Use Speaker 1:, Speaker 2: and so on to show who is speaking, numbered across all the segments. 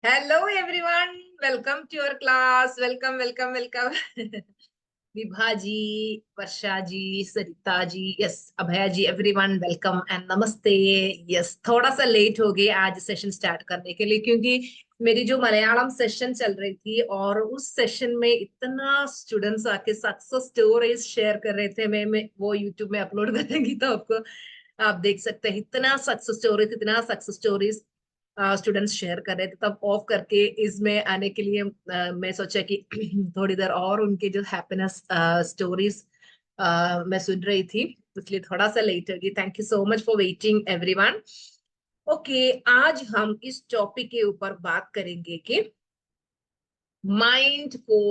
Speaker 1: Hello everyone, welcome to your class. Welcome. Vibha ji, Varsha ji, Sarita ji, yes, Abhaya ji, everyone welcome and namaste. Yes, थोड़ा सा late हो गए आज सेशन स्टार्ट करने के लिए, क्योंकि मेरी जो मलयालम सेशन चल रही थी और उस सेशन में इतना स्टूडेंट्स आके सक्सेस स्टोरीज शेयर कर रहे थे। मैं वो यूट्यूब में अपलोड करेंगी तो आपको आप देख सकते हैं, इतना सक्सेस स्टोरीज स्टूडेंट्स शेयर कर रहे थे। तब ऑफ करके इसमें आने के लिए मैं सोचा कि थोड़ी देर और उनके जो हैप्पीनेस स्टोरीज मैं सुन रही थी, इसलिए थोड़ा सा लेट हो गई। Thank you so much for waiting everyone. Okay, आज हम इस टॉपिक के ऊपर बात करेंगे कि माइंड को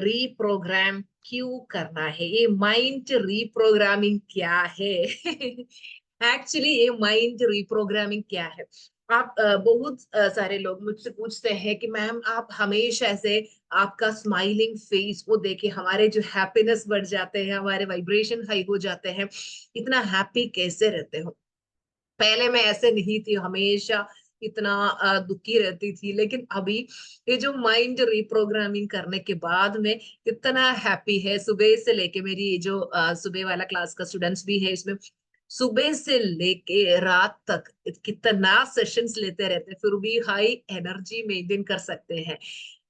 Speaker 1: रीप्रोग्राम क्यों करना है। ये माइंड रीप्रोग्रामिंग क्या है? एक्चुअली ये माइंड रीप्रोग्रामिंग क्या है? आप बहुत सारे लोग मुझसे पूछते हैं कि मैम आप हमेशा ऐसे आपका स्माइलिंग फेस वो देखे हमारे जो हैप्पीनेस बढ़ जाते हैं, हमारे वाइब्रेशन हाई हो जाते हैं, इतना हैप्पी कैसे रहते हो? पहले मैं ऐसे नहीं थी, हमेशा इतना दुखी रहती थी, लेकिन अभी ये जो माइंड रिप्रोग्रामिंग करने के बाद में इतना हैप्पी है। सुबह से लेके मेरी ये जो सुबह वाला क्लास का स्टूडेंट्स भी है इसमें, सुबह से लेके रात तक कितना सेशंस लेते रहते हैं, फिर भी हाई एनर्जी मेंटेन कर सकते हैं।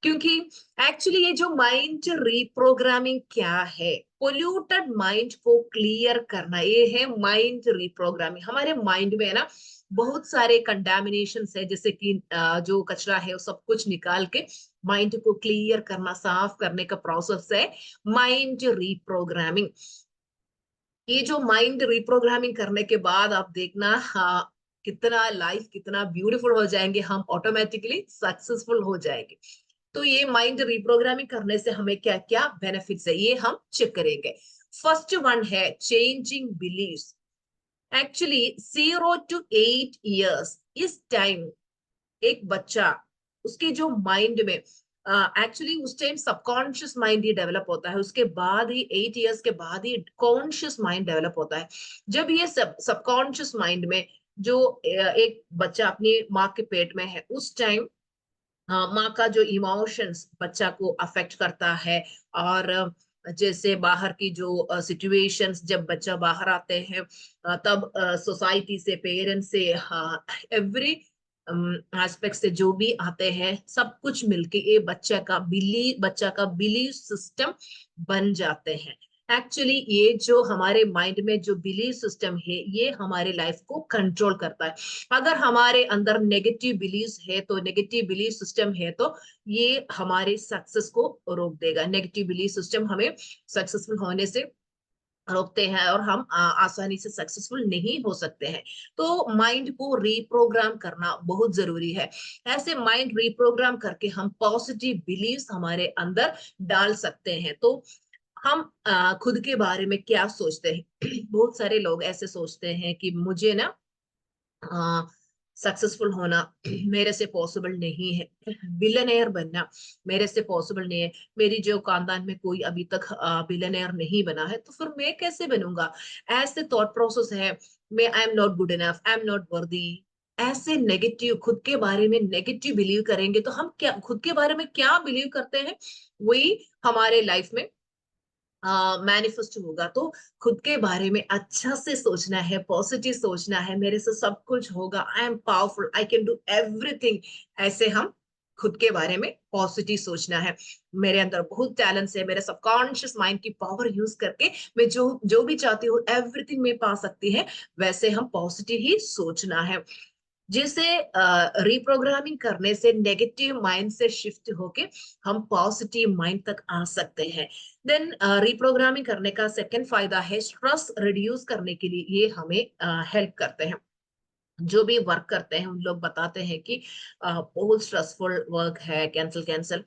Speaker 1: क्योंकि एक्चुअली ये जो माइंड रिप्रोग्रामिंग क्या है, पोल्यूटेड माइंड को क्लियर करना, ये है माइंड रिप्रोग्रामिंग। हमारे माइंड में है ना बहुत सारे कंटामिनेशन है, जैसे कि जो कचरा है वो सब कुछ निकाल के माइंड को क्लियर करना, साफ करने का प्रोसेस है माइंड रिप्रोग्रामिंग। ये जो माइंड रिप्रोग्रामिंग करने के बाद आप देखना, हाँ, कितना लाइफ कितना ब्यूटीफुल हो जाएंगे, हम ऑटोमेटिकली सक्सेसफुल हो जाएंगे। तो ये माइंड रिप्रोग्रामिंग करने से हमें क्या क्या बेनिफिट्स है, ये हम चेक करेंगे। फर्स्ट वन है changing beliefs. Actually 0 to 8 years इस टाइम एक बच्चा, उसके जो माइंड में एक्चुअली उस टाइम सबकॉन्शियस माइंड ही डेवलप होता है, उसके बाद ही 8 years के बाद ही कॉन्शियस माइंड डेवलप होता है। जब ये सबकॉन्शियस माइंड में जो एक बच्चा अपनी माँ के पेट में है, उस टाइम माँ का जो इमोशंस बच्चा को अफेक्ट करता है। और जैसे बाहर की जो सिचुएशंस, जब बच्चा बाहर आते हैं तब सोसाइटी से, पेरेंट्स से, एवरी एस्पेक्ट से जो भी आते हैं, सब कुछ मिलके ये बच्चा का बिलीव सिस्टम बन जाते हैं। एक्चुअली ये जो हमारे माइंड में जो बिलीव सिस्टम है, ये हमारे लाइफ को कंट्रोल करता है। अगर हमारे अंदर नेगेटिव बिलीव्स है, तो नेगेटिव बिलीव सिस्टम है, तो ये हमारे सक्सेस को रोक देगा। नेगेटिव बिलीव सिस्टम हमें सक्सेसफुल होने से रोकते हैं और हम आसानी से सक्सेसफुल नहीं हो सकते हैं। तो माइंड को रीप्रोग्राम करना बहुत जरूरी है। ऐसे माइंड रीप्रोग्राम करके हम पॉजिटिव बिलीव्स हमारे अंदर डाल सकते हैं। तो हम खुद के बारे में क्या सोचते हैं? बहुत सारे लोग ऐसे सोचते हैं कि मुझे ना सक्सेसफुल होना मेरे से पॉसिबल नहीं है, बिलियनेयर बनना मेरे से पॉसिबल नहीं है, मेरी जो खानदान में कोई अभी तक बिलियनेयर नहीं बना है, तो फिर मैं कैसे बनूंगा? ऐसे थॉट प्रोसेस है। मैं I am not good enough, I am not worthy. ऐसे नेगेटिव, खुद के बारे में नेगेटिव बिलीव करेंगे तो हम क्या, खुद के बारे में क्या बिलीव करते हैं, वही हमारे लाइफ में मैनिफेस्ट होगा। तो खुद के बारे में अच्छा से सोचना है, पॉजिटिव सोचना है, मेरे से सब कुछ होगा, I am powerful, I can do everything. ऐसे हम खुद के बारे में पॉजिटिव सोचना है। मेरे अंदर बहुत टैलेंट्स है, मेरे सबकॉन्शियस माइंड की पावर यूज करके मैं जो जो भी चाहती हूँ एवरीथिंग में पा सकती है। वैसे हम पॉजिटिव ही सोचना है। जिसे रिप्रोग्रामिंग करने से नेगेटिव माइंड से शिफ्ट होके हम पॉजिटिव माइंड तक आ सकते हैं। देन रिप्रोग्रामिंग करने का सेकंड फायदा है स्ट्रेस रिड्यूस करने के लिए ये हमें हेल्प करते हैं। जो भी वर्क करते हैं उन लोग बताते हैं कि बहुत स्ट्रेसफुल वर्क है, कैंसिल कैंसिल,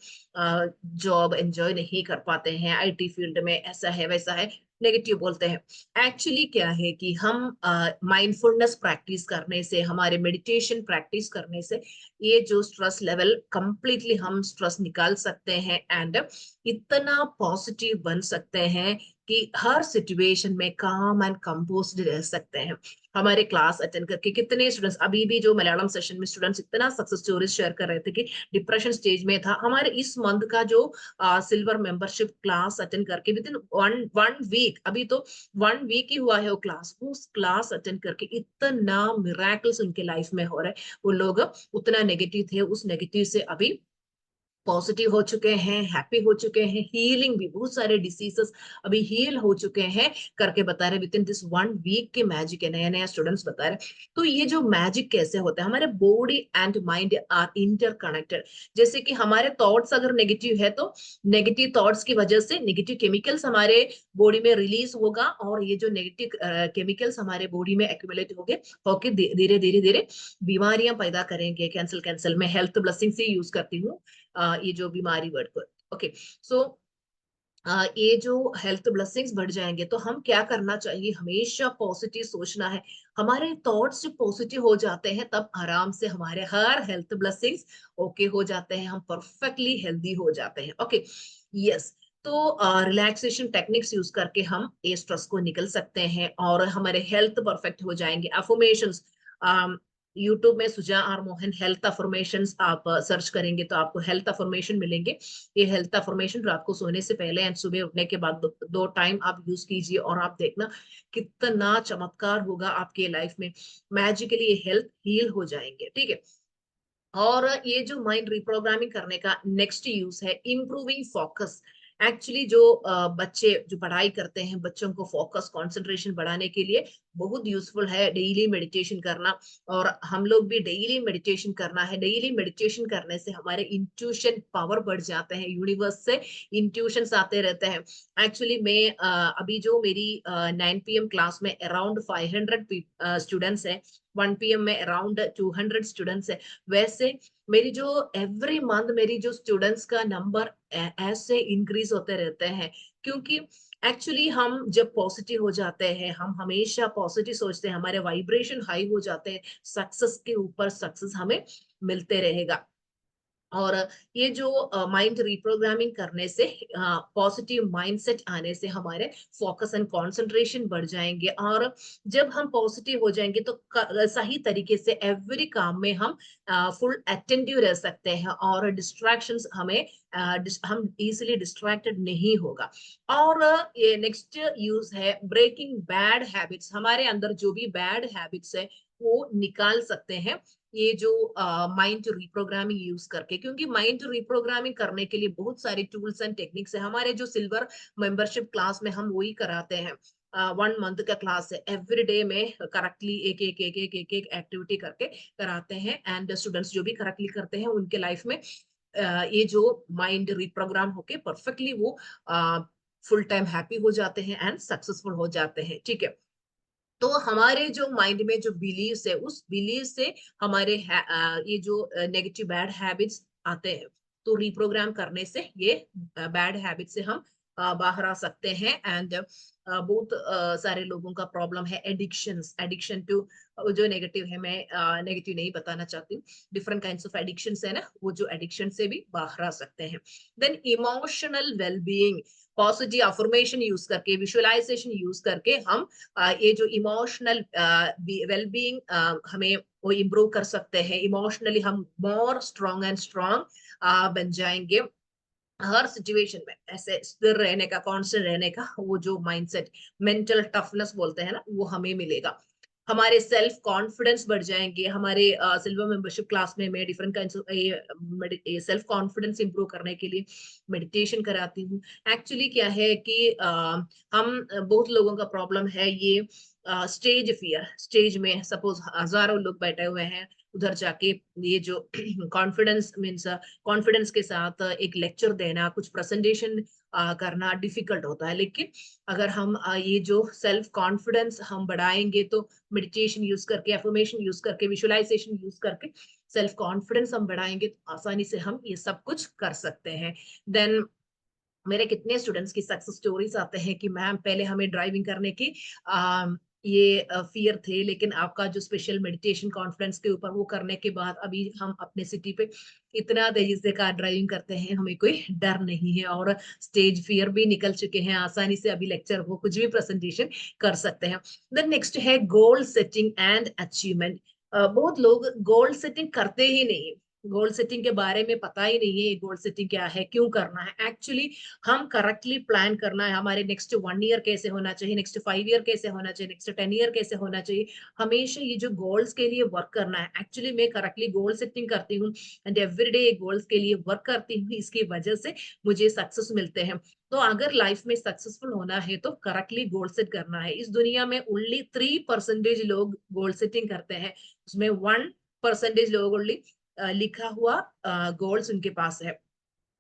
Speaker 1: जॉब एंजॉय नहीं कर पाते हैं, आईटी फील्ड में ऐसा है वैसा है, नेगेटिव बोलते हैं। एक्चुअली क्या है कि हम माइंडफुलनेस प्रैक्टिस करने से, हमारे मेडिटेशन प्रैक्टिस करने से ये जो स्ट्रेस लेवल कंप्लीटली हम स्ट्रेस निकाल सकते हैं एंड इतना पॉजिटिव बन सकते हैं कि हर सिचुएशन में काम एंड कंपोज्ड रह सकते हैं। हमारे क्लास अटेंड करके कितने स्टूडेंट्स, अभी भी जो मलयालम सेशन में स्टूडेंट्स इतना सक्सेस स्टोरीज शेयर कर रहे थे कि डिप्रेशन स्टेज में था, हमारे इस मंथ का जो सिल्वर मेंबरशिप क्लास अटेंड करके within one one week, अभी तो 1 वीक ही हुआ है वो क्लास, उस क्लास अटेंड करके इतना मिराकल्स उनके लाइफ में हो रहा है। वो लोग उतना नेगेटिव थे, उस नेगेटिव से अभी पॉजिटिव हो चुके हैं, हैप्पी हो चुके हैं, हीलिंग भी, बहुत सारे डिसीजेस अभी हील हो चुके हैं करके बता रहे विद इन दिस 1 वीक के मैजिक है, नया नया स्टूडेंट्स बता रहे। तो ये जो मैजिक कैसे होता है, हमारे body and mind are interconnected. जैसे कि हमारे थॉट्स अगर नेगेटिव है तो नेगेटिव थॉट्स की वजह से नेगेटिव केमिकल्स हमारे बॉडी में रिलीज होगा, और ये जो नेगेटिव केमिकल्स हमारे बॉडी में एक्यूमुलेट होंगे, होके धीरे धीरे धीरे बीमारियां पैदा करेंगे। कैंसल कैंसल मैं हेल्थ ब्लेसिंग से यूज करती हूँ ये जो बीमारी वर्ड को। ओके, सो ये जो हेल्थ ब्लेसिंग्स बढ़ जाएंगे तो हम क्या करना चाहिए, हमेशा पॉजिटिव सोचना है। हमारे थॉट्स जब पॉजिटिव हो जाते हैं तब आराम से हमारे हर हेल्थ ब्लेसिंग्स ओके हो जाते हैं, हम परफेक्टली हेल्दी हो जाते हैं। Okay, yes. तो रिलैक्सेशन टेक्निक्स यूज करके हम ये स्ट्रेस को निकल सकते हैं और हमारे हेल्थ परफेक्ट हो जाएंगे। अफर्मेशंस, यूट्यूब में सुजा आर मोहन हेल्थ अफर्मेशंस आप सर्च करेंगे तो आपको हेल्थ अफर्मेशन मिलेंगे। ये हेल्थ अफर्मेशन रात को सोने से पहले एंड सुबह उठने के बाद दो टाइम आप यूज कीजिए, और आप देखना कितना चमत्कार होगा आपके लाइफ में। मैजिकली ये हेल्थ हील हो जाएंगे, ठीक है। और ये जो माइंड रिप्रोग्रामिंग करने का नेक्स्ट यूज है इम्प्रूविंग फोकस। एक्चुअली जो बच्चे जो पढ़ाई करते हैं, बच्चों को फोकस कंसंट्रेशन बढ़ाने के लिए बहुत यूजफुल है डेली मेडिटेशन करना। और हम लोग भी डेली मेडिटेशन करना है। डेली मेडिटेशन करने से हमारे इंट्यूशन पावर बढ़ जाते हैं, यूनिवर्स से इंट्यूशंस आते रहते हैं। एक्चुअली मैं अभी जो मेरी 9 PM क्लास में अराउंड 500 स्टूडेंट्स है, 1 PM में अराउंड 200 स्टूडेंट्स है। वैसे मेरी जो एवरी मंथ मेरी जो स्टूडेंट्स का नंबर ऐसे इंक्रीज होते रहते हैं, क्योंकि एक्चुअली हम जब पॉजिटिव हो जाते हैं, हम हमेशा पॉजिटिव सोचते हैं, हमारे वाइब्रेशन हाई हो जाते हैं, सक्सेस के ऊपर सक्सेस हमें मिलते रहेगा। और ये जो माइंड रिप्रोग्रामिंग करने से, पॉजिटिव माइंडसेट आने से हमारे फोकस एंड कंसंट्रेशन बढ़ जाएंगे। और जब हम पॉजिटिव हो जाएंगे तो सही तरीके से एवरी काम में हम फुल अटेंटिव रह सकते हैं, और डिस्ट्रैक्शंस हमें हम इजीली डिस्ट्रैक्टेड नहीं होगा। और ये नेक्स्ट यूज है ब्रेकिंग बैड हैबिट्स। हमारे अंदर जो भी बैड हैबिट्स है वो निकाल सकते हैं ये जो माइंड रिप्रोग्रामिंग यूज करके, क्योंकि माइंड रिप्रोग्रामिंग करने के लिए बहुत सारे टूल्स एंड टेक्निक्स है। हमारे जो सिल्वर मेंबरशिप क्लास में हम वही कराते हैं। 1 मंथ का क्लास है, एवरी डे में करेक्टली एक एक एक एक एक एक एक्टिविटी करके कराते हैं। एंड स्टूडेंट्स जो भी करेक्टली करते हैं उनके लाइफ में ये जो माइंड रिप्रोग्राम होके परफेक्टली वो फुल टाइम हैप्पी हो जाते हैं एंड सक्सेसफुल हो जाते हैं, ठीक है। तो हमारे जो माइंड में जो बिलीव्स है, उस बिलीव से हमारे ये जो नेगेटिव बैड हैबिट्स आते हैं, तो रिप्रोग्राम करने से ये बैड हैबिट से हम बाहर आ सकते हैं। एंड बहुत सारे लोगों का प्रॉब्लम है एडिक्शंस, एडिक्शन टू जो नेगेटिव है, मैं नेगेटिव नहीं बताना चाहती हूँ, डिफरेंट काइंड्स ऑफ एडिक्शंस है ना, वो जो एडिक्शन से भी बाहर आ सकते हैं। Then emotional wellbeing, positive affirmation use करके, विजुअलाइजेशन यूज करके हम ये जो इमोशनल वेलबीइंग हमें वो इम्प्रूव कर सकते हैं। इमोशनली हम मोर स्ट्रांग एंड स्ट्रांग बन जाएंगे। हर सिचुएशन में ऐसे स्थिर रहने का, कांस्टेंट रहने का वो जो माइंडसेट, मेंटल टफनेस बोलते हैं ना, वो हमें मिलेगा। हमारे सेल्फ कॉन्फिडेंस बढ़ जाएंगे। हमारे सिल्वर मेंबरशिप क्लास में मैं different kinds of self confidence improve करने के लिए मेडिटेशन कराती हूँ। एक्चुअली क्या है कि हम बहुत लोगों का प्रॉब्लम है ये स्टेज फियर। स्टेज में सपोज हजारों लोग बैठे हुए हैं, उधर जाके ये जो कॉन्फिडेंस मीन्स कॉन्फिडेंस के साथ एक लेक्चर देना, कुछ प्रेजेंटेशन करना डिफिकल्ट होता है। लेकिन अगर हम ये जो सेल्फ कॉन्फिडेंस हम बढ़ाएंगे तो मेडिटेशन यूज करके, एफर्मेशन यूज करके, विजुअलाइजेशन यूज करके सेल्फ कॉन्फिडेंस हम बढ़ाएंगे तो आसानी से हम ये सब कुछ कर सकते हैं। देन मेरे कितने स्टूडेंट्स की सक्सेस स्टोरीज आते हैं कि मैम पहले हमें ड्राइविंग करने की ये फियर थे, लेकिन आपका जो स्पेशल मेडिटेशन कॉन्फ्रेंस के ऊपर वो करने के बाद अभी हम अपने सिटी पे इतना तेजी से कार ड्राइविंग करते हैं, हमें कोई डर नहीं है और स्टेज फियर भी निकल चुके हैं, आसानी से अभी लेक्चर हो कुछ भी प्रेजेंटेशन कर सकते हैं। देन नेक्स्ट है गोल सेटिंग एंड अचीवमेंट। बहुत लोग गोल सेटिंग करते ही नहीं, गोल सेटिंग के बारे में पता ही नहीं है गोल सेटिंग क्या है, क्यों करना है। एक्चुअली हम करेक्टली प्लान करना है, हमारे नेक्स्ट 1 ईयर कैसे होना चाहिए, नेक्स्ट 5 ईयर कैसे होना चाहिए, नेक्स्ट 10 ईयर कैसे होना चाहिए। हमेशा ये जो गोल्स के लिए वर्क करना है। एक्चुअली मैं करेक्टली गोल सेटिंग करती हूँ एंड एवरीडे गोल्स के लिए वर्क करती हूँ, इसकी वजह से मुझे सक्सेस मिलते हैं। तो अगर लाइफ में सक्सेसफुल होना है तो करेक्टली गोल सेट करना है। इस दुनिया में ओनली 3% लोग गोल सेटिंग करते हैं, उसमें 1% लोग ओनली लिखा हुआ गोल्स उनके पास है।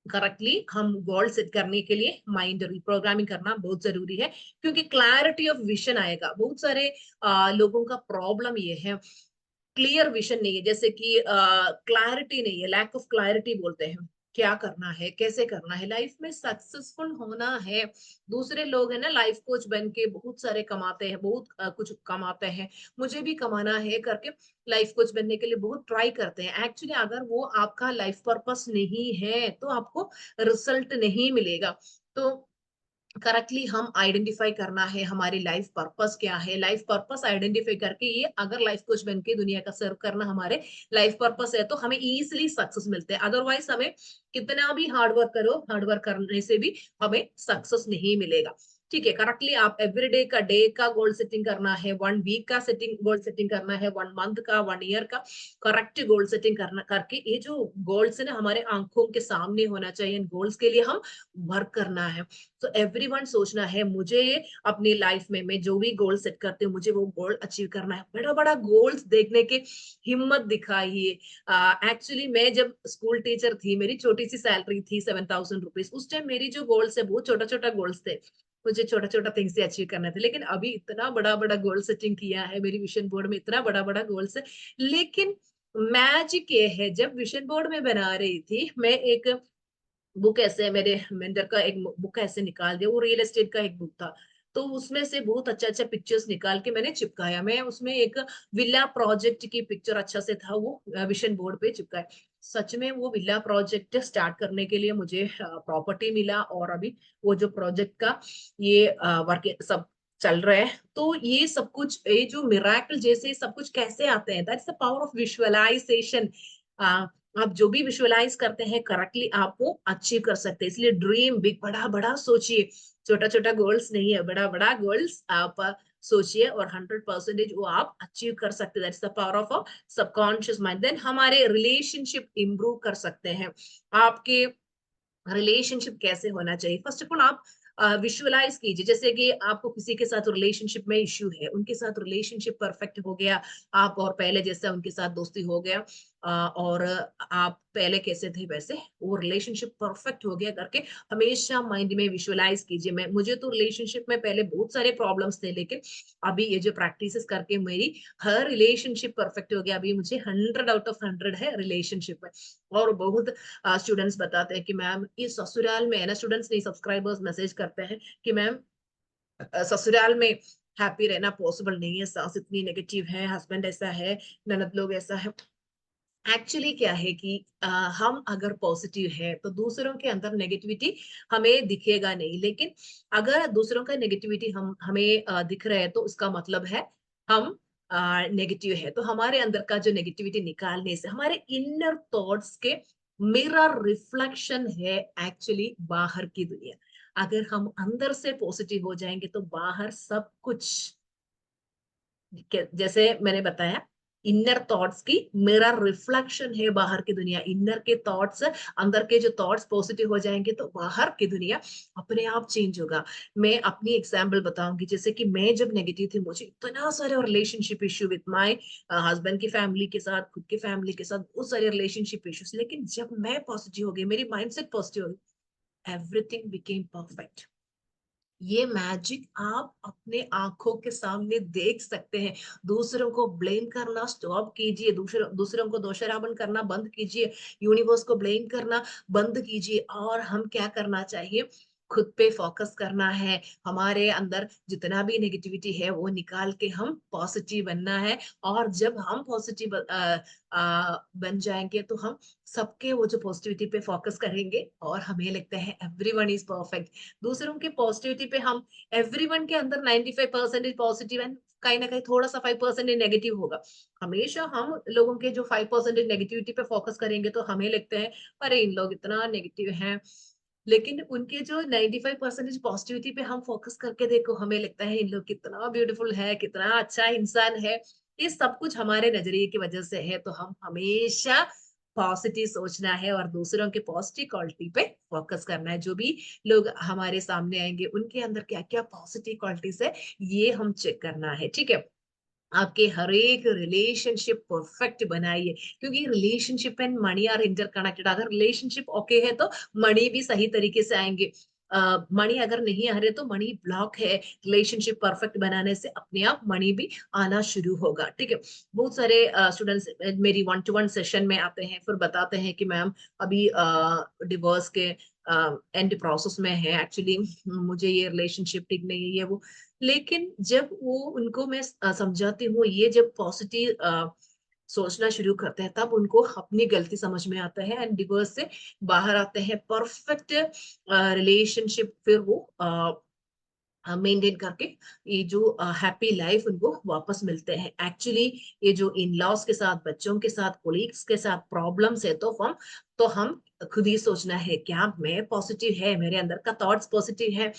Speaker 1: करेक्टली हम गोल सेट करने के लिए माइंड रिप्रोग्रामिंग करना बहुत जरूरी है, क्योंकि क्लैरिटी ऑफ विजन आएगा। बहुत सारे लोगों का प्रॉब्लम ये है, क्लियर विजन नहीं है, जैसे कि क्लैरिटी नहीं है, लैक ऑफ क्लैरिटी बोलते हैं। क्या करना है, कैसे करना है, लाइफ में सक्सेसफुल होना है। दूसरे लोग है ना लाइफ कोच बन के बहुत सारे कमाते हैं, बहुत कुछ कमाते हैं, मुझे भी कमाना है करके लाइफ कोच बनने के लिए बहुत ट्राई करते हैं। एक्चुअली अगर वो आपका लाइफ पर्पस नहीं है तो आपको रिजल्ट नहीं मिलेगा। तो करेक्टली हम आइडेंटिफाई करना है हमारी लाइफ पर्पस क्या है, लाइफ पर्पस आइडेंटिफाई करके ये अगर लाइफ कोच बन के दुनिया का सर्व करना हमारे लाइफ पर्पस है तो हमें इजीली सक्सेस मिलते हैं। अदरवाइज हमें कितना भी हार्ड वर्क करो, हार्ड वर्क करने से भी हमें सक्सेस नहीं मिलेगा। ठीक है, करेक्टली आप एवरीडे का, डे का गोल सेटिंग करना है, 1 वीक का सेटिंग गोल सेटिंग करना है, 1 मंथ का, 1 ईयर का, करेक्ट गोल सेटिंग करना करके ये जो गोल्स है ना हमारे आंखों के सामने होना चाहिए, गोल्स के लिए हम वर्क करना है। तो एवरीवन सोचना है मुझे अपनी लाइफ में मैं जो भी गोल सेट करती हूँ मुझे वो गोल अचीव करना है। बड़ा बड़ा गोल्स देखने की हिम्मत दिखाइए। एक्चुअली मैं जब स्कूल टीचर थी, मेरी छोटी सी सैलरी थी 7,000 रुपीज। उस टाइम मेरी जो गोल्स है बहुत छोटा छोटा गोल्स थे, मुझे छोटा छोटा थिंग्स से अचीव करना थे। लेकिन अभी इतना बड़ा बड़ा गोल सेटिंग किया है, मेरी विजन बोर्ड में इतना बड़ा बड़ा गोल्स है। लेकिन मैजिक ये है, जब विजन बोर्ड में बना रही थी मैं एक बुक ऐसे मेरे मेंटर का एक बुक ऐसे निकाल दिया, वो रियल एस्टेट का एक बुक था। तो उसमें से बहुत अच्छा अच्छा पिक्चर्स निकाल के मैंने चिपकाया। मैं उसमें एक विला प्रोजेक्ट की पिक्चर अच्छा से था, वो विजन बोर्ड पे चिपकाया। सच में वो विला प्रोजेक्ट स्टार्ट करने के लिए मुझे प्रॉपर्टी मिला, और अभी वो जो प्रोजेक्ट का ये वर्क सब चल रहा है। तो ये सब कुछ, ये जो मिराकल जैसे सब कुछ कैसे आते हैं, that's the power of visualisation. आप जो भी विजुअलाइज करते हैं करेक्टली आप वो अचीव कर सकते हैं। इसलिए ड्रीम बिग, बड़ा बड़ा सोचिए, छोटा छोटा गोल्स नहीं है, बड़ा बड़ा गोल्स आप सोचिए और 100% वो आप अचीव कर सकते हैं। That's the power of subconscious mind. Then हमारे रिलेशनशिप इंप्रूव कर सकते हैं। आपके रिलेशनशिप कैसे होना चाहिए, फर्स्ट ऑफ ऑल आप विजुअलाइज कीजिए, जैसे कि आपको किसी के साथ रिलेशनशिप में इश्यू है, उनके साथ रिलेशनशिप परफेक्ट हो गया, आप और पहले जैसा उनके साथ दोस्ती हो गया, और आप पहले कैसे थे वैसे वो रिलेशनशिप परफेक्ट हो गया करके हमेशा माइंड में विजुअलाइज कीजिए। मैं मुझे तो रिलेशनशिप में पहले बहुत सारे प्रॉब्लम्स थे, लेकिन अभी ये जो प्रैक्टिस करके मेरी हर रिलेशनशिप परफेक्ट हो गया। अभी मुझे 100 आउट ऑफ 100 है रिलेशनशिप में। और बहुत स्टूडेंट्स बताते हैं कि मैम इस ससुराल में है ना, स्टूडेंट्स नहीं सब्सक्राइबर्स मैसेज करते हैं कि मैम ससुराल में हैप्पी रहना पॉसिबल नहीं है, सास इतनी नेगेटिव है, हस्बैंड ऐसा है, ननद लोग ऐसा है। एक्चुअली क्या है कि हम अगर पॉजिटिव है तो दूसरों के अंदर नेगेटिविटी हमें दिखेगा नहीं, लेकिन अगर दूसरों का नेगेटिविटी हम हमें दिख रहा है तो उसका मतलब है हम नेगेटिव है। तो हमारे अंदर का जो नेगेटिविटी निकालने से हमारे इनर थॉट्स के मिरर रिफ्लेक्शन है एक्चुअली बाहर की दुनिया। अगर हम अंदर से पॉजिटिव हो जाएंगे तो बाहर सब कुछ, जैसे मैंने बताया, इनर थॉट्स की मिरर रिफ्लेक्शन है बाहर की दुनिया। इनर के थॉट्स, अंदर के जो थॉट्स पॉजिटिव हो जाएंगे तो बाहर की दुनिया अपने आप चेंज होगा। मैं अपनी एग्जांपल बताऊंगी, जैसे कि मैं जब नेगेटिव थी, मुझे इतना सारे relationship issue with my husband की फैमिली के साथ, खुद की फैमिली के साथ, बहुत सारे रिलेशनशिप इश्यूज। लेकिन जब मैं पॉजिटिव हो गई, मेरी माइंडसेट पॉजिटिव हो गई, एवरीथिंग बिकेम परफेक्ट। ये मैजिक आप अपने आंखों के सामने देख सकते हैं। दूसरों को ब्लेम करना स्टॉप कीजिए, दूसरों दूसरों को दोषारोपण करना बंद कीजिए, यूनिवर्स को ब्लेम करना बंद कीजिए। और हम क्या करना चाहिए, खुद पे फोकस करना है, हमारे अंदर जितना भी नेगेटिविटी है वो निकाल के हम पॉजिटिव बनना है। और जब हम पॉजिटिव बन जाएंगे तो हम सबके वो जो पॉजिटिविटी पे फोकस करेंगे और हमें लगता है एवरीवन इज परफेक्ट। दूसरों के पॉजिटिविटी पे हम, एवरीवन के अंदर 95% पॉजिटिव एंड कहीं ना कहीं थोड़ा सा 5% नेगेटिव होगा। हमेशा हम लोगों के जो 5% नेगेटिविटी पे फोकस करेंगे तो हमें लगता है अरे इन लोग इतना नेगेटिव हैं, लेकिन उनके जो 95% पॉजिटिविटी पे हम फोकस करके देखो, हमें लगता है इन लोग कितना ब्यूटीफुल है, कितना अच्छा इंसान है। ये सब कुछ हमारे नजरिए की वजह से है, तो हम हमेशा पॉजिटिव सोचना है और दूसरों के पॉजिटिव क्वालिटी पे फोकस करना है। जो भी लोग हमारे सामने आएंगे उनके अंदर क्या क्या पॉजिटिव क्वालिटीज है, ये हम चेक करना है, ठीक है। आपके हर एक रिलेशनशिप परफेक्ट बनाइए, क्योंकि relationship and money are interconnected. अगर रिलेशनशिप ओके है तो मनी भी सही तरीके से आएंगे। मनी अगर नहीं आ रहे तो मनी ब्लॉक है। रिलेशनशिप परफेक्ट बनाने से अपने आप मनी भी आना शुरू होगा, ठीक है। बहुत सारे स्टूडेंट्स मेरी 1-to-1 सेशन में आते हैं, फिर बताते हैं कि मैम अभी डिवोर्स के एंड प्रोसेस में है, एक्चुअली मुझे ये रिलेशनशिप ठीक नहीं है ये वो। लेकिन जब वो उनको मैं समझाती हूँ, ये जब पॉजिटिव सोचना शुरू करते हैं तब उनको अपनी गलती समझ में आता है एंड डिवोर्स से बाहर आते हैं परफेक्ट रिलेशनशिप, फिर वो मेंटेन करके ये जो हैप्पी लाइफ उनको वापस मिलते हैं। एक्चुअली ये जो इन लॉज के साथ, बच्चों के साथ, कोलीग्स के साथ प्रॉब्लम्स है तो हम खुद ही सोचना है क्या मैं पॉजिटिव है, मेरे अंदर का थॉट्स पॉजिटिव है।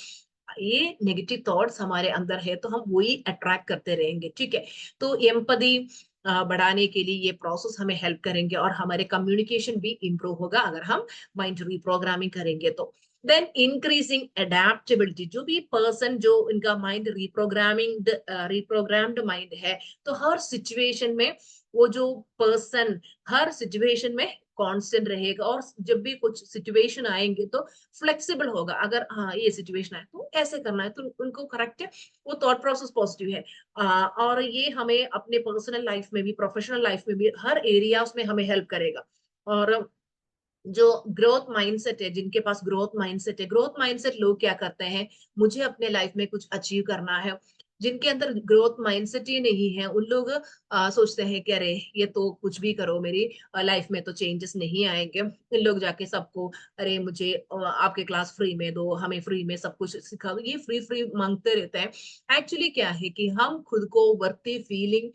Speaker 1: ये नेगेटिव थॉट्स हमारे अंदर है तो हम वही अट्रैक्ट करते रहेंगे, ठीक है। तो एम्पैथी बढ़ाने के लिए ये प्रोसेस हमें हेल्प करेंगे और हमारे कम्युनिकेशन भी इम्प्रूव होगा अगर हम माइंड रिप्रोग्रामिंग करेंगे तो। देन इंक्रीजिंग एडेप्टेबिलिटी, जो भी पर्सन जो इनका माइंड रिप्रोग्राम्ड माइंड है, तो हर सिचुएशन में वो जो पर्सन हर सिचुएशन में कांस्टेंट रहेगा और जब भी कुछ सिचुएशन आएंगे तो फ्लेक्सिबल होगा। अगर हाँ ये सिचुएशन है तो ऐसे करना है तो उनको करेक्ट है, वो थॉट प्रोसेस पॉजिटिव है। और ये हमें अपने पर्सनल लाइफ में भी, प्रोफेशनल लाइफ में भी, हर एरियाज में हमें हेल्प करेगा। और जो ग्रोथ माइंडसेट है, जिनके पास ग्रोथ माइंडसेट है, ग्रोथ माइंडसेट लोग क्या करते हैं, मुझे अपने लाइफ में कुछ अचीव करना है। जिनके अंदर ग्रोथ माइंडसेट ही नहीं है उन लोग सोचते हैं कि अरे ये तो कुछ भी करो मेरी लाइफ में तो चेंजेस नहीं आएंगे। इन लोग जाके सबको अरे मुझे आपके क्लास फ्री में दो, हमें फ्री में सब कुछ सिखा दो, ये फ्री फ्री मांगते रहते हैं। एक्चुअली क्या है कि हम खुद को वर्ती फीलिंग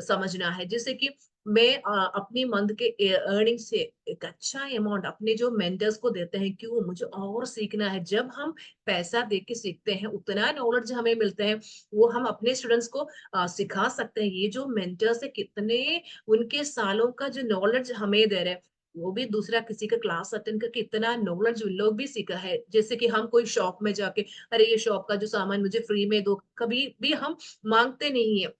Speaker 1: समझना है, जैसे कि मैं अपनी मंथ के अर्निंग से एक अच्छा अमाउंट अपने जो मेंटर्स को देते हैं, क्यों मुझे और सीखना है। जब हम पैसा दे के सीखते हैं उतना नॉलेज हमें मिलते हैं, वो हम अपने स्टूडेंट्स को सिखा सकते हैं। ये जो मेंटर्स है कितने उनके सालों का जो नॉलेज हमें दे रहे हैं, वो भी दूसरा किसी का क्लास अटेंड करके इतना नॉलेज उन लोग भी सीखा है। जैसे कि हम कोई शॉप में जाके अरे ये शॉप का जो सामान मुझे फ्री में दो, कभी भी हम मांगते नहीं है।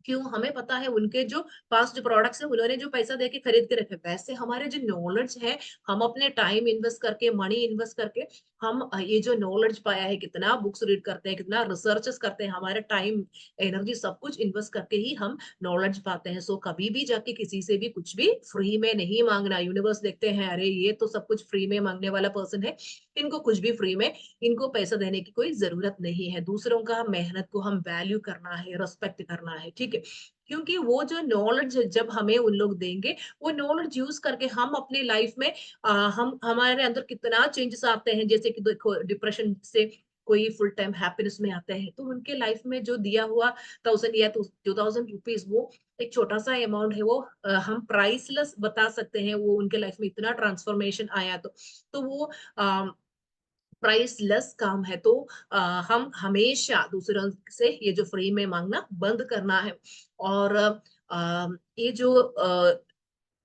Speaker 1: क्यों, हमें पता है उनके जो पास जो प्रोडक्ट्स है उन्होंने जो पैसा देके खरीद के रखे। वैसे हमारे जो नॉलेज है, हम अपने टाइम इन्वेस्ट करके, मनी इन्वेस्ट करके हम ये जो नॉलेज पाया है, कितना बुक्स रीड करते हैं, कितना रिसर्चेस करते हैं, हमारे टाइम एनर्जी सब कुछ इन्वेस्ट करके ही हम नॉलेज पाते हैं। सो कभी भी जाके किसी से भी कुछ भी फ्री में नहीं मांगना। यूनिवर्स देखते हैं अरे ये तो सब कुछ फ्री में मांगने वाला पर्सन है, इनको कुछ भी फ्री में, इनको पैसा देने की कोई जरूरत नहीं है। दूसरों का मेहनत को हम वैल्यू करना है, रिस्पेक्ट करना है, ठीक है। क्योंकि वो जो नॉलेज जब हमें उन लोग देंगे, वो नॉलेज यूज करके हम अपनी लाइफ में हम हमारे अंदर कितना चेंजेस आते हैं। जैसे कि देखो डिप्रेशन से कोई फुल टाइम हैप्पीनेस में आता है तो उनके लाइफ में जो दिया हुआ 1000 या 2000 रुपीज, वो एक छोटा सा अमाउंट है, वो हम प्राइसलेस बता सकते हैं। वो उनके लाइफ में इतना ट्रांसफॉर्मेशन आया तो वो प्राइसलेस काम है। तो हम हमेशा दूसरों से ये जो फ्री में मांगना बंद करना है। और ये जो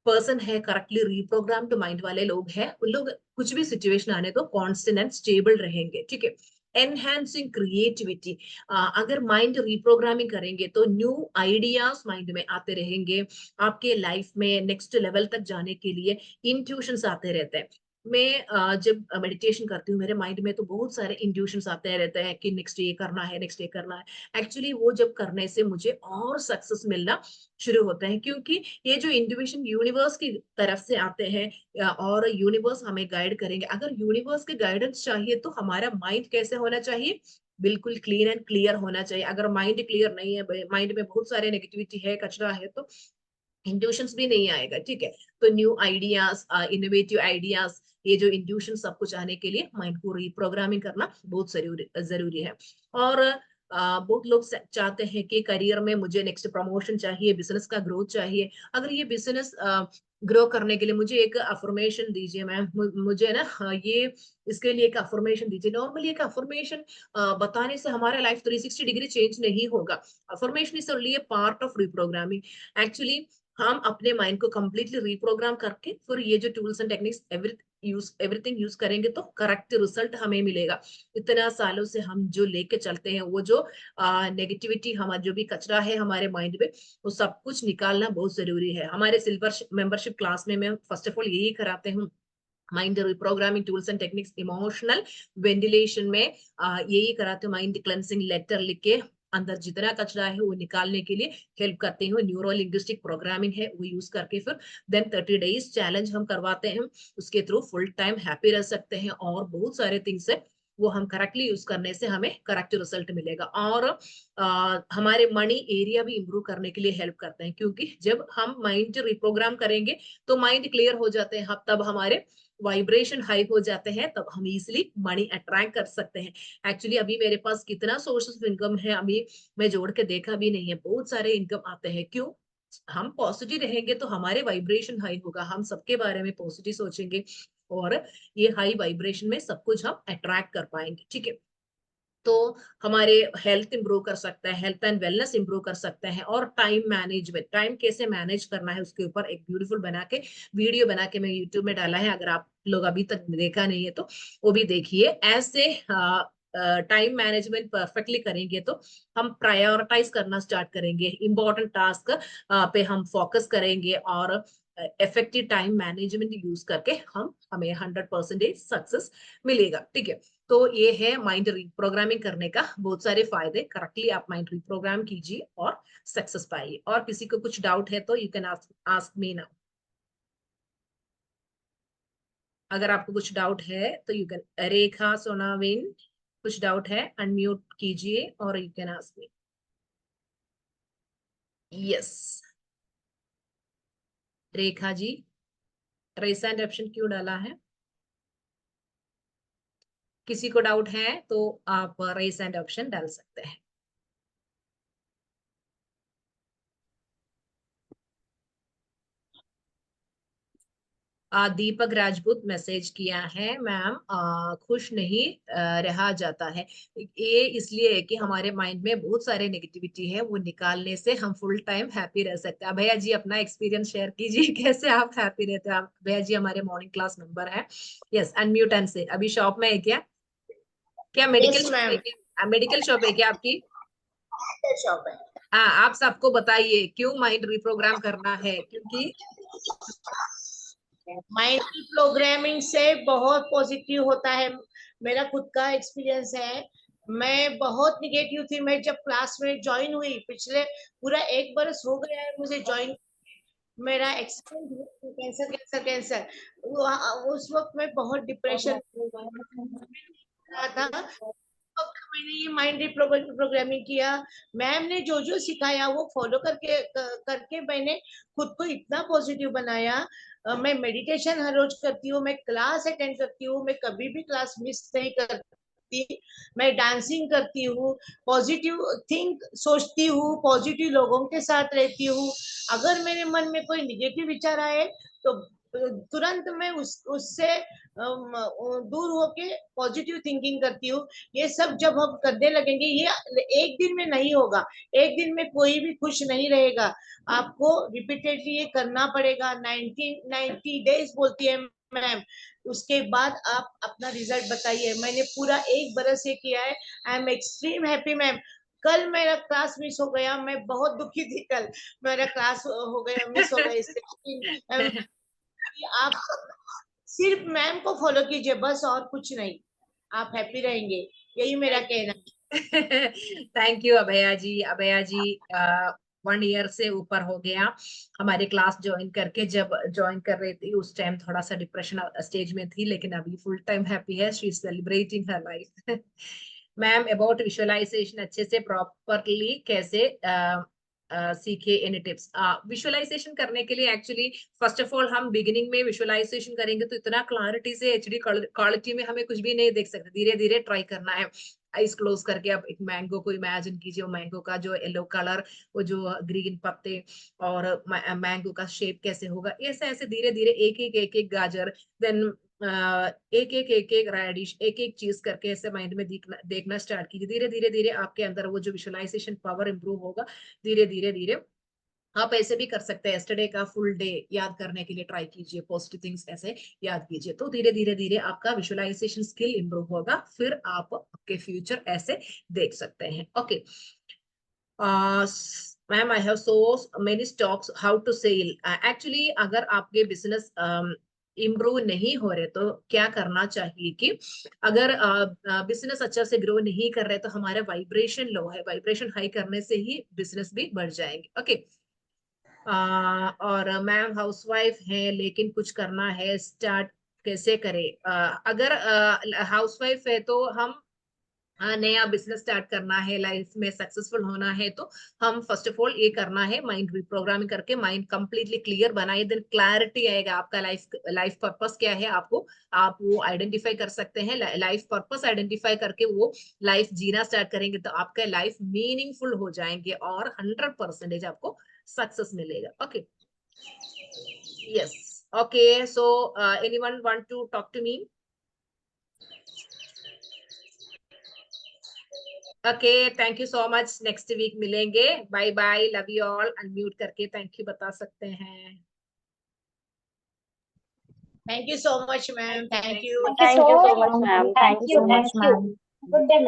Speaker 1: पर्सन है करेक्टली रिप्रोग्राम्ड माइंड वाले लोग हैं, उन लोग कुछ भी सिचुएशन आने तो कांस्टेंट एंड स्टेबल रहेंगे, ठीक है। एनहांसिंग क्रिएटिविटी, अगर माइंड रिप्रोग्रामिंग करेंगे तो न्यू आइडियाज माइंड में आते रहेंगे। आपके लाइफ में नेक्स्ट लेवल तक जाने के लिए इंट्यूशंस आते रहते हैं। जब मेडिटेशन करती हूँ मेरे माइंड में तो बहुत सारे इंट्यूशंस आते रहते हैं कि नेक्स्ट ये करना है, नेक्स्ट ये करना है। एक्चुअली वो जब करने से मुझे और सक्सेस मिलना शुरू होता है, क्योंकि ये जो इंट्यूशन यूनिवर्स की तरफ से आते हैं, और यूनिवर्स हमें गाइड करेंगे। अगर यूनिवर्स के गाइडेंस चाहिए तो हमारा माइंड कैसे होना चाहिए? बिल्कुल क्लीन एंड क्लियर होना चाहिए। अगर माइंड क्लियर नहीं है, माइंड में बहुत सारे नेगेटिविटी है, कचरा है, तो इंट्यूशंस भी नहीं आएगा। ठीक है, तो न्यू आइडियाज, इनोवेटिव आइडियाज, ये जो इंट्यूशन सब कुछ आने के लिए माइंड को रीप्रोग्रामिंग करना बहुत जरूरी जरूरी है। और बहुत लोग चाहते हैं कि करियर में मुझे नेक्स्ट प्रमोशन चाहिए, बिजनेस का ग्रोथ चाहिए। अगर ये बिजनेस ग्रो करने के लिए मुझे एक अफर्मेशन दीजिए मैम, मुझे ना ये इसके लिए एक अफर्मेशन दीजिए। नॉर्मली एक अफर्मेशन बताने से हमारा लाइफ 360 डिग्री चेंज नहीं होगा। Affirmation is only A part of reprogramming. Actually हम अपने माइंड को कंप्लीटली रिप्रोग्राम करके फिर ये जो tools and techniques everything use करेंगे तो करेक्ट रिजल्ट हमें मिलेगा। इतना सालों से हम जो लेके चलते हैं, वो जो नेगेटिविटी, हमारा जो भी कचरा है हमारे माइंड में, वो सब कुछ निकालना बहुत जरूरी है। हमारे सिल्वर मेंबरशिप क्लास में मैं फर्स्ट ऑफ ऑल यही कराते हूँ, mind reprogramming tools and techniques, emotional ventilation में यही कराते हो। माइंड क्लेंसिंग लेटर लिख के अंदर जितना कचरा है वो निकालने के लिए हेल्प करते हैं। न्यूरो लिंग्विस्टिक प्रोग्रामिंग है, वो यूज करके फिर देन 30 days चैलेंज हम करवाते हैं। उसके थ्रू फुल टाइम हैप्पी रह सकते हैं, और बहुत सारे थिंग्स है वो हम करेक्टली यूज करने से हमें करेक्ट रिजल्ट मिलेगा। और हमारे मनी एरिया भी इंप्रूव करने के लिए हेल्प करते हैं, क्योंकि जब हम माइंड रिप्रोग्राम करेंगे तो माइंड क्लियर हो जाते हैं, तब हमारे वाइब्रेशन हाई हो जाते हैं, तब हम इजिली मनी अट्रैक्ट कर सकते हैं। एक्चुअली अभी मेरे पास कितना सोर्सेस ऑफ इनकम है, अभी मैं जोड़ के देखा भी नहीं है, बहुत सारे इनकम आते हैं। क्यों? हम पॉजिटिव रहेंगे तो हमारे वाइब्रेशन हाई होगा, हम सबके बारे में पॉजिटिव सोचेंगे, और ये हाई वाइब्रेशन में सब कुछ हम अट्रैक्ट कर पाएंगे। ठीक है, तो हमारे हेल्थ इंप्रूव कर सकता है, हेल्थ एंड वेलनेस इंप्रूव कर सकते हैं। और टाइम मैनेजमेंट, टाइम कैसे मैनेज करना है उसके ऊपर एक ब्यूटीफुल बना के वीडियो बना के मैं यूट्यूब में डाला है। अगर आप लोग अभी तक देखा नहीं है तो वो भी देखिए। ऐसे टाइम मैनेजमेंट परफेक्टली करेंगे तो हम प्रायोरिटाइज करना स्टार्ट करेंगे, इंपॉर्टेंट टास्क पे हम फोकस करेंगे, और इफेक्टिव टाइम मैनेजमेंट यूज करके हमें 100% सक्सेस मिलेगा। ठीक है, तो ये है माइंड रिप्रोग्रामिंग करने का बहुत सारे फायदे। करेक्टली आप माइंड रिप्रोग्राम कीजिए और सक्सेस पाइए। और किसी को कुछ डाउट है तो you can ask me now. अगर आपको कुछ डाउट है तो यू कैन, रेखा सोनाविन, कुछ डाउट है अनम्यूट कीजिए और you can ask me. Yes, Rekha ji, race and option क्यों डाला है? किसी को डाउट है तो आप रेस एंड ऑप्शन डाल सकते हैं। दीपक राजपूत मैसेज किया है, मैम खुश नहीं रहा जाता है। ये इसलिए है कि हमारे माइंड में बहुत सारे नेगेटिविटी है, वो निकालने से हम फुल टाइम हैप्पी रह सकते हैं। भैया जी अपना एक्सपीरियंस शेयर कीजिए कैसे आप हैप्पी रहते हैं। भैया जी हमारे मॉर्निंग क्लास मेंबर है। यस, अनम्यूट एंड से। अभी शॉप में है क्या? क्या मेडिकल
Speaker 2: यस
Speaker 1: शॉप है
Speaker 2: मैम,
Speaker 1: क्या? मेडिकल शॉप है क्या आपकी?
Speaker 2: शॉप है।
Speaker 1: हाँ, आप सबको बताइए क्यों माइंड रिप्रोग्राम करना है, क्योंकि
Speaker 2: माइंड प्रोग्रामिंग से बहुत पॉजिटिव होता है। मेरा खुद का एक्सपीरियंस है। मैं बहुत निगेटिव थी। मैं जब क्लास में ज्वाइन हुई, पिछले पूरा 1 बरस हो गया है मुझे ज्वाइन। मेरा एक्सपीरियंस कैंसर कैंसर कैंसर, उस वक्त मैं बहुत डिप्रेशन रहा था। वक्त मैंने ये माइंड प्रोग्रामिंग किया। मैम ने जो जो सिखाया वो फॉलो करके करके मैंने खुद को इतना पॉजिटिव बनाया। मैं मेडिटेशन हर रोज करती हूँ, मैं क्लास अटेंड करती हूँ, मैं कभी भी क्लास मिस नहीं करती। मैं डांसिंग करती हूँ, पॉजिटिव थिंक सोचती हूँ, पॉजिटिव लोगों के साथ रहती हूँ। अगर मेरे मन में कोई निगेटिव विचार आए तो तुरंत मैं उससे दूर होके पॉजिटिव थिंकिंग करती हूँ। ये सब जब हम करने लगेंगे, ये एक दिन में नहीं होगा। एक दिन में कोई भी खुश नहीं रहेगा। आपको रिपीटेडली ये करना पड़ेगा। 90 डेज बोलती है मैम। उसके बाद आप अपना रिजल्ट बताइए। मैंने पूरा 1 बरस ये किया है। I am extreme happy ma'am. कल मेरा क्लास मिस हो गया, मैं बहुत दुखी थी। कल मेरा क्लास हो गया, मिस हो गया। इससे आप सिर्फ मैम को फॉलो कीजिए बस, और कुछ नहीं, आप हैप्पी रहेंगे, यही मेरा कहना है।
Speaker 1: Thank you Abhaya ji. Abhaya ji 1 year से ऊपर हो गया हमारे क्लास ज्वाइन करके। जब ज्वाइन कर रही थी उस टाइम थोड़ा सा डिप्रेशन स्टेज में थी, लेकिन अभी फुल टाइम हैप्पी है। She is celebrating her life. Ma'am about visualisation अच्छे से प्रॉपरली कैसे सीखे, एनी टिप्स? विजुअलाइजेशन करने के लिए एक्चुअली फर्स्ट ऑफ ऑल हम बिगिनिंग में विजुअलाइजेशन करेंगे तो इतना क्लैरिटी से एचडी क्वालिटी में हमें कुछ भी नहीं देख सकते। धीरे धीरे ट्राई करना है। आइस क्लोज करके आप एक मैंगो को इमेजिन कीजिए। वो मैंगो का जो येलो कलर, वो जो ग्रीन पत्ते, और मैंगो का शेप कैसे होगा, ऐसे ऐसे धीरे धीरे एक एक गाजर, देन एक एक रेडिश, एक एक चीज करके ऐसे माइंड में देखना स्टार्ट कीजिए। धीरे धीरे धीरे आपके अंदर वो जो विजुअलाइजेशन पावर इंप्रूव होगा। धीरे धीरे धीरे आप ऐसे भी कर सकते हैं। यस्टरडे का फुल डे याद करने के लिए ट्राई कीजिए, पॉजिटिव थिंग्स ऐसे याद कीजिए, तो धीरे धीरे धीरे आपका विजुअलाइजेशन स्किल इंप्रूव होगा। फिर आप आपके फ्यूचर ऐसे देख सकते हैं। Okay ma'am, I have so many stocks, how to sell? Actually अगर आपके बिजनेस इम्प्रूव नहीं हो रहे तो क्या करना चाहिए कि अगर बिजनेस अच्छा से ग्रो नहीं कर रहे तो हमारा वाइब्रेशन लो है। वाइब्रेशन हाई करने से ही बिजनेस भी बढ़ जाएंगे। ओके और मैम हाउसवाइफ है लेकिन कुछ करना है, स्टार्ट कैसे करें? अगर हाउसवाइफ है तो हम नया बिजनेस स्टार्ट करना है, लाइफ में सक्सेसफुल होना है, तो हम फर्स्ट ऑफ ऑल ये करना है, माइंड रिप्रोग्रामिंग करके माइंड कंप्लीटली क्लियर बनाइए। देन क्लैरिटी आएगा आपका लाइफ पर्पस क्या है। आप वो आइडेंटिफाई कर सकते हैं। लाइफ पर्पस आइडेंटिफाई करके वो लाइफ जीना स्टार्ट करेंगे तो आपका लाइफ मीनिंगफुल हो जाएंगे और 100% आपको सक्सेस मिलेगा। Okay yes okay so anyone want to talk to me? Okay thank you so much. Next week मिलेंगे। Bye bye, love you all. Unmute करके थैंक यू बता सकते हैं।
Speaker 2: Thank you so much ma'am, thank you.
Speaker 3: Thank you so much, ma'am. Thank you so much, ma'am.
Speaker 4: Good day, ma'am.